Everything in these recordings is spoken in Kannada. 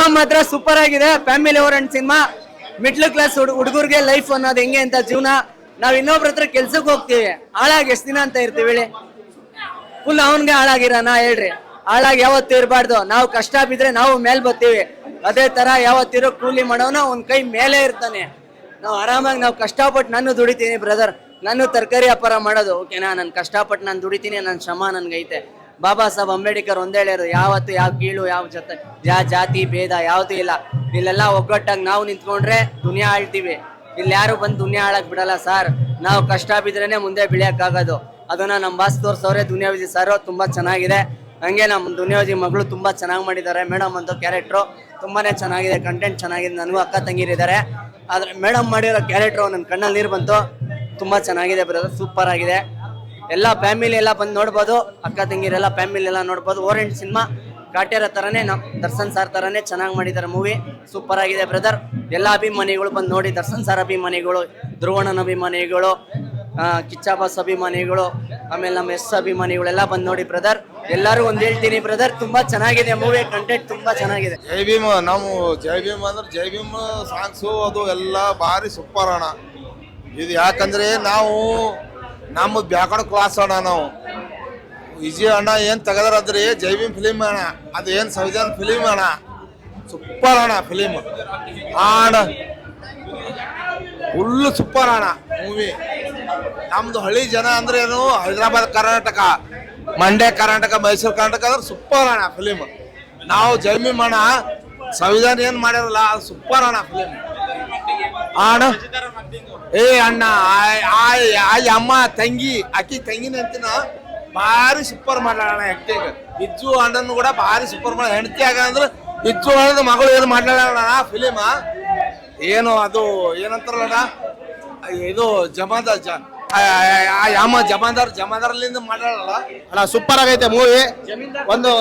ಫಿಲಮ್ ಮಾತ್ರ ಸೂಪರ್ ಆಗಿದೆ. Family orient cinema. Middle class ಹುಡುಗರಿಗೆ ಲೈಫ್ ಅನ್ನೋದು ಹೆಂಗೆ ಅಂತ ಜೀವನ. ನಾವ್ ಇನ್ನೊಬ್ರ ಹತ್ರ ಕೆಲ್ಸಕ್ಕೆ ಹೋಗ್ತೀವಿ, ಹಾಳಾಗಿ ಎಷ್ಟು ದಿನ ಅಂತ ಇರ್ತೀವಿ ಹೇಳಿ? ಫುಲ್ ಅವನ್ಗೆ ಹಾಳಾಗಿರೋಣ ಹೇಳ್ರಿ? ಹಾಳಾಗಿ ಯಾವತ್ತೂ ಇರಬಾರ್ದು. ನಾವು ಕಷ್ಟ ಬಿದ್ರೆ ನಾವು ಮೇಲ್ ಬರ್ತೀವಿ. ಅದೇ ತರ ಯಾವತ್ತಿರೋ ಕೂಲಿ ಮಾಡೋನ ಒಂದ್ ಕೈ ಮೇಲೆ ಇರ್ತಾನೆ. ನಾವು ಆರಾಮಾಗಿ ನಾವು ಕಷ್ಟಪಟ್ಟು ನಾನು ದುಡಿತೀನಿ ಬ್ರದರ್. ನಾನು ತರಕಾರಿ ವ್ಯಾಪಾರ ಮಾಡೋದು ಓಕೆನಾ. ನಾನು ಕಷ್ಟಪಟ್ಟು ನಾನು ದುಡಿತೀನಿ, ನನ್ನ ಶ್ರಮ ನನ್ಗೈತೆ. ಬಾಬಾ ಸಾಹೇಬ್ ಅಂಬೇಡ್ಕರ್ ಒಂದೇ ಹೇಳಿದ್ರು, ಯಾವತ್ತು ಯಾವ ಕೀಳು ಯಾವ ಜೊತೆ ಜಾತಿ ಭೇದ ಯಾವ್ದು ಇಲ್ಲ. ಇಲ್ಲೆಲ್ಲ ಒಗ್ಗಟ್ಟಾಗಿ ನಾವು ನಿಂತ್ಕೊಂಡ್ರೆ ದುನಿಯಾ ಆಳ್ತೀವಿ. ಇಲ್ಲಿ ಯಾರು ಬಂದು ದುನಿಯಾ ಆಳಕ್ ಬಿಡಲ್ಲ ಸರ್. ನಾವು ಕಷ್ಟ ಬಿದ್ರೇನೆ ಮುಂದೆ ಬೆಳೆಯಕ್ಕಾಗೋದು. ಅದನ್ನ ನಮ್ಮ ಬಾಸ್ ತೋರ್ಸವ್ರೆ ದುನಿಯಾವಿಜಿ ಸರ್, ತುಂಬಾ ಚೆನ್ನಾಗಿದೆ. ಹಂಗೆ ನಮ್ಮ ದುನಿಯಾವಿಜಿ ಮಗಳು ತುಂಬಾ ಚೆನ್ನಾಗಿ ಮಾಡಿದ್ದಾರೆ. ಮೇಡಮ್ ಅಂತ ಕ್ಯಾರೆಕ್ಟ್ರು ತುಂಬಾನೇ ಚೆನ್ನಾಗಿದೆ, ಕಂಟೆಂಟ್ ಚೆನ್ನಾಗಿದೆ. ನನಗೂ ಅಕ್ಕ ತಂಗಿರಿದ್ದಾರೆ, ಆದ್ರೆ ಮೇಡಮ್ ಮಾಡಿರೋ ಕ್ಯಾರೆಕ್ಟ್ರು ನನ್ನ ಕಣ್ಣಲ್ಲಿ ನೀರು ಬಂತು. ತುಂಬಾ ಚೆನ್ನಾಗಿದೆ ಬ್ರದರ್, ಸೂಪರ್ ಆಗಿದೆ. ಎಲ್ಲ ಫ್ಯಾಮಿಲಿ ಎಲ್ಲ ಬಂದು ನೋಡ್ಬೋದು, ಅಕ್ಕ ತಂಗಿರೆಲ್ಲ ಫ್ಯಾಮಿಲಿ ಎಲ್ಲ ನೋಡ್ಬೋದು. ಓರಿಯೆಂಟ್ ಸಿನಿಮಾ ಕಾಟ್ಯಾರ ತರನೇ ನಮ್ಮ ದರ್ಶನ್ ಸರ್ ತರನೇ ಚೆನ್ನಾಗಿ ಮಾಡಿದ್ದಾರೆ. ಮೂವಿ ಸೂಪರ್ ಆಗಿದೆ ಬ್ರದರ್. ಎಲ್ಲ ಅಭಿಮಾನಿಗಳು ಬಂದು ನೋಡಿ. ದರ್ಶನ್ ಸರ್ ಅಭಿಮಾನಿಗಳು, ಧ್ರುವಣ್ಣನ ಅಭಿಮಾನಿಗಳು, ಕಿಚ್ಚ ಬಾಸ್ ಅಭಿಮಾನಿಗಳು, ಆಮೇಲೆ ನಮ್ಮ ಎಸ್ ಅಭಿಮಾನಿಗಳೆಲ್ಲ ಬಂದು ನೋಡಿ ಬ್ರದರ್. ಎಲ್ಲರೂ ಒಂದ್ ಹೇಳ್ತೀನಿ ಬ್ರದರ್, ತುಂಬಾ ಚೆನ್ನಾಗಿದೆ ಮೂವಿ. ಕಂಟೆಂಟ್ ತುಂಬಾ ಚೆನ್ನಾಗಿದೆ. ಜೈ ಭೀಮ್. ನಾವು ಜೈ ಭೀಮ್ ಅಂದ್ರೆ ಜೈ ಭೀಮ್ ಸಾಂಗ್ಸು ಅದು ಎಲ್ಲ ಭಾರಿ ಸೂಪರ್ ಅಣ್ಣ. ಇದು ಯಾಕಂದ್ರೆ ನಾವು ನಮ್ಮದು ಬ್ಯಾಕರ್ಡ್ ಕ್ಲಾಸ್ ಅಣ್ಣ. ನಾವು ವಿಜಯ ಅಣ್ಣ ಏನ್ ತೆಗದ್ರಿ ಜೈ ಭೀಮ್ ಫಿಲಿಮ್ ಅಣ್ಣ, ಅದು ಏನ್ ಸಂವಿಧಾನ ಫಿಲಿಮ್ ಅಣ್ಣ, ಸೂಪರ್ ಅಣ್ಣ ಫಿಲಿಮ್ ಅಣ್ಣ, ಫುಲ್ ಸೂಪರ್ ಅಣ್ಣ ಮೂವಿ. ನಮ್ದು ಹಳ್ಳಿ ಜನ ಅಂದ್ರೆ ಏನು, ಹೈದರಾಬಾದ್ ಕರ್ನಾಟಕ, ಮಂಡ್ಯ ಕರ್ನಾಟಕ, ಮೈಸೂರು ಕರ್ನಾಟಕ ಅಂದ್ರೆ ಸೂಪರ್ ಅಣ್ಣ ಫಿಲಿಮ್. ನಾವು ಜೈ ಭೀಮ್ ಅಣ್ಣ ಸಂವಿಧಾನ ಏನ್ ಮಾಡಿರಲ್ಲ ಅದು ಸೂಪರ್ ಅಣ್ಣ ಫಿಲಿಮ್ ಅಣ್ಣ. ಏ ಅಣ್ಣ ಅಮ್ಮ ತಂಗಿ ಅಕ್ಕಿ ತಂಗಿನ ಅಂತಿನ ಭಾರಿ ಸೂಪರ್ ಮಾಡ್ಲಾಣ ಆಕ್ಟಿಂಗ್. ಇಜ್ಜು ಅಣ್ಣನು ಕೂಡ ಭಾರಿ ಸೂಪರ್ ಮಾಡ. ಹೆಂಡತಿ ಆಗ ಅಂದ್ರೆ ಇಜ್ಜು ಅಣ್ಣದ ಮಗಳು ಏನು ಮಾಡ್ಲಾಣ ಫಿಲಿಮ್. ಏನು ಅದು ಏನಂತಾರಲ್ಲ ಇದು ಜಮಾದಾರ್ಲಿಂದ ಮಾಡ್ಲಾಳಲ್ಲ ಅಣ್ಣ. ಸೂಪರ್ ಆಗೈತೆ ಮೂವಿ. ಒಂದು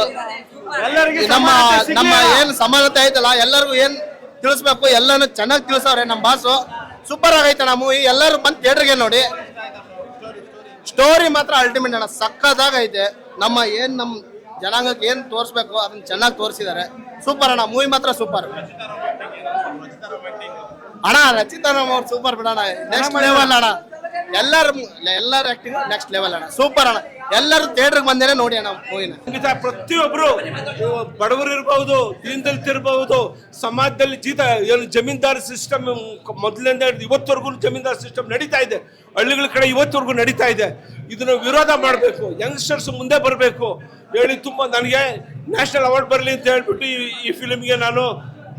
ನಮ್ಮ ಏನ್ ಸಮಾನತೆ ಐತಲ್ಲ ಎಲ್ಲರಿಗೂ ಏನ್ ತಿಳಿಸ್ಬೇಕು ಎಲ್ಲಾನು ಚೆನ್ನಾಗಿ ತಿಳಿಸವ್ರೆ ನಮ್ಮ ಬಾಸು. ಸೂಪರ್ ಆಗೈತೆ ಅಣ್ಣ ಮೂವಿ. ಎಲ್ಲರೂ ಬಂದು ಥಿಯೇಟರ್ಗೆ ನೋಡಿ. ಸ್ಟೋರಿ ಮಾತ್ರ ಅಲ್ಟಿಮೇಟ್ ಅಣ್ಣ, ಸಕ್ಕದಾಗೈತೆ. ನಮ್ಮ ಜನಾಂಗಕ್ಕೆ ಏನ್ ತೋರಿಸ್ಬೇಕು ಅದನ್ನ ಚೆನ್ನಾಗಿ ತೋರಿಸಿದ್ದಾರೆ. ಸೂಪರ್ ಅಣ್ಣ ಮೂವಿ ಮಾತ್ರ ಸೂಪರ್ ಅಣ್ಣ. ರಚಿತಾ ರಾಮ್ ಅವ್ರು ಸೂಪರ್ ಬಿಡೋಣ, ನೆಕ್ಸ್ಟ್ ಲೆವೆಲ್ ಅಣ್ಣ. ಎಲ್ಲರ ಆಕ್ಟಿಂಗ್ ನೆಕ್ಸ್ಟ್ ಲೆವೆಲ್ ಅಣ್ಣ, ಸೂಪರ್ ಅಣ್ಣ. ಎಲ್ಲರೂ ಥಿಯೇಟರ್ಗೆ ಬಂದೇನೆ ನೋಡಿ ಅಣ್ಣ ಮೂವಿನ. ಪ್ರತಿಯೊಬ್ರು ಬಡವರು ಇರಬಹುದು, ದೀನದಲಿತ ಇರಬಹುದು, ಸಮಾಜದಲ್ಲಿ ಏನು ಜಮೀನ್ದಾರ್ ಸಿಸ್ಟಮ್ ಮೊದಲಿಂದ ಇವತ್ತವರೆಗೂ ಜಮೀನ್ದಾರ್ ಸಿಸ್ಟಮ್ ನಡೀತಾ ಇದೆ. ಹಳ್ಳಿಗಳ ಕಡೆ ಇವತ್ತವರೆಗೂ ನಡೀತಾ ಇದೆ. ಇದನ್ನ ವಿರೋಧ ಮಾಡಬೇಕು, ಯಂಗ್ಸ್ಟರ್ಸ್ ಮುಂದೆ ಬರಬೇಕು ಹೇಳಿ ತುಂಬಾ ನನಗೆ ನ್ಯಾಷನಲ್ ಅವಾರ್ಡ್ ಬರಲಿ ಅಂತ ಹೇಳ್ಬಿಟ್ಟು ಈ ಫಿಲ್ಮ್ಗೆ ನಾನು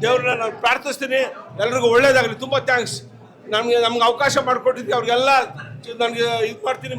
ದೇವ್ರನ್ನ ನಾನು ಪ್ರಾರ್ಥಿಸ್ತೀನಿ. ಎಲ್ರಿಗೂ ಒಳ್ಳೇದಾಗಲಿ. ತುಂಬಾ ಥ್ಯಾಂಕ್ಸ್. ನಮ್ಗೆ ಅವಕಾಶ ಮಾಡಿಕೊಟ್ಟಿದ್ದೆ ಅವ್ರಿಗೆಲ್ಲ ನನಗೆ ಇದು ಮಾಡ್ತೀನಿ.